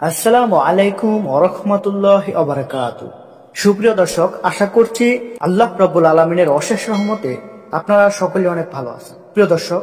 আসসালামু আলাইকুম ওয়া রাহমাতুল্লাহি ওয়া বারাকাতুহু। সুপ্রিয় দর্শক, আশা করছি আল্লাহ রাব্বুল আলামিনের অশেষ রহমতে আপনারা সকলে অনেক ভালো আছেন। প্রিয় দর্শক,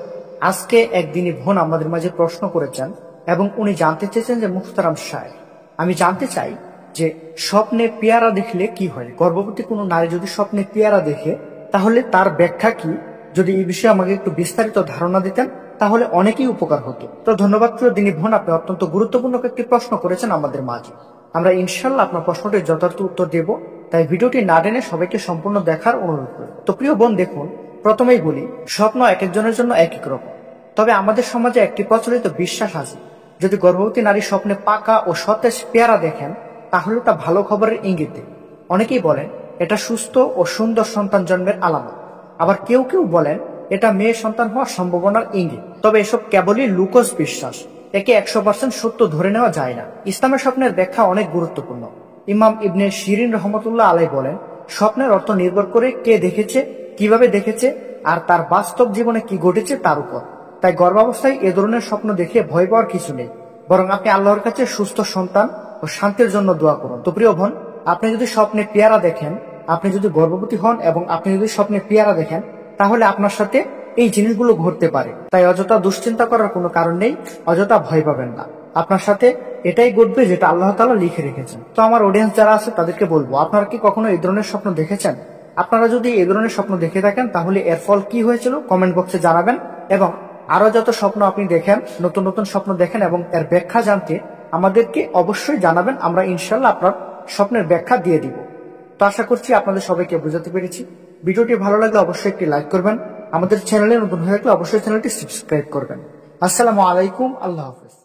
আজকে একদিনই বোন আমাদের মাঝে প্রশ্ন করেছেন এবং উনি জানতে চেয়েছেন যে মুহতারাম সাহেব, আমি জানতে চাই যে স্বপ্নে পেয়ারা দেখলে কি হয়। গর্ভবতী কোনো নারী যদি স্বপ্নে পেয়ারা দেখে তাহলে তার ব্যাখ্যা কি? যদি এই বিষয়ে আমাকে একটু বিস্তারিত ধারণা দিতেন তাহলে অনেকেই উপকার হতো। তো ধন্যবাদ প্রিয় দিনী বোন, আপনি অত্যন্ত গুরুত্বপূর্ণ একটি প্রশ্ন করেছেন আমাদের মাঝে। আমরা ইনশাল্লাহ আপনার প্রশ্নটির যথার্থ উত্তর দেব, তাই ভিডিওটি না টেনে সবাইকে সম্পূর্ণ দেখার অনুরোধ করব। তো প্রিয় বোন দেখুন, প্রথমেই বলি, স্বপ্ন এক একজনের জন্য এক এক রকম। তবে আমাদের সমাজে একটি প্রচলিত বিশ্বাস আছে, যদি গর্ভবতী নারী স্বপ্নে পাকা ও সতেজ পেয়ারা দেখেন তাহলে ওটা ভালো খবরের ইঙ্গিত দেয়। অনেকেই বলেন এটা সুস্থ ও সুন্দর সন্তান জন্মের আলামত, আবার কেউ কেউ বলেন এটা মেয়ে সন্তান হওয়ার সম্ভাবনার ইঙ্গিত। তবে এসব কেবলই লুকোস বিশ্বাস, একে 100% সত্য ধরে নেওয়া যায় না। ইসলামের স্বপ্নের ব্যাখ্যা অনেক গুরুত্বপূর্ণ। ইমাম ইবনে শিরিন রহমতুল্লাহ আলাই বলেন, স্বপ্নের অর্থ নির্ভর করে কে দেখেছে, কিভাবে দেখেছে আর তার বাস্তব জীবনে কি ঘটেছে তার উপর। তাই গর্ভাবস্থায় এ ধরনের স্বপ্ন দেখে ভয় পাওয়ার কিছু নেই, বরং আপনি আল্লাহর কাছে সুস্থ সন্তান ও শান্তির জন্য দোয়া করুন। তো প্রিয় বোন, আপনি যদি স্বপ্নে পেয়ারা দেখেন, আপনি যদি গর্ভবতী হন এবং আপনি যদি স্বপ্নে পেয়ারা দেখেন তাহলে আপনার সাথে এই জিনিসগুলো ঘটতে পারে। তাই অযথা দুশ্চিন্তা করার কোনো কারণ নেই, অযথা ভয় পাবেন না। আপনার সাথে এটাই ঘটবে যেটা আল্লাহ তাআলা লিখে রেখেছেন। তো আমার অডিয়েন্স যারা আছে তাদেরকে বলবো, আপনারা কি কখনো এই ধরনের স্বপ্ন দেখেছেন? আপনারা যদি এই ধরনের স্বপ্ন দেখে থাকেন তাহলে এর ফল কি হয়েছিল কমেন্ট বক্সে জানাবেন, এবং আরো যত স্বপ্ন আপনি দেখেন, নতুন নতুন স্বপ্ন দেখেন এবং এর ব্যাখ্যা জানতে আমাদেরকে অবশ্যই জানাবেন। আমরা ইনশাল্লাহ আপনার স্বপ্নের ব্যাখ্যা দিয়ে দিব। তো আশা করছি আপনাদের সবাইকে বোঝাতে পেরেছি। ভিডিওটি ভালো লাগলে অবশ্যই একটি লাইক করবেন, আমাদের চ্যানেলে নতুন হয়ে থাকলে অবশ্যই চ্যানেলটি সাবস্ক্রাইব করবেন। আসসালামু আলাইকুম, আল্লাহ হাফেজ।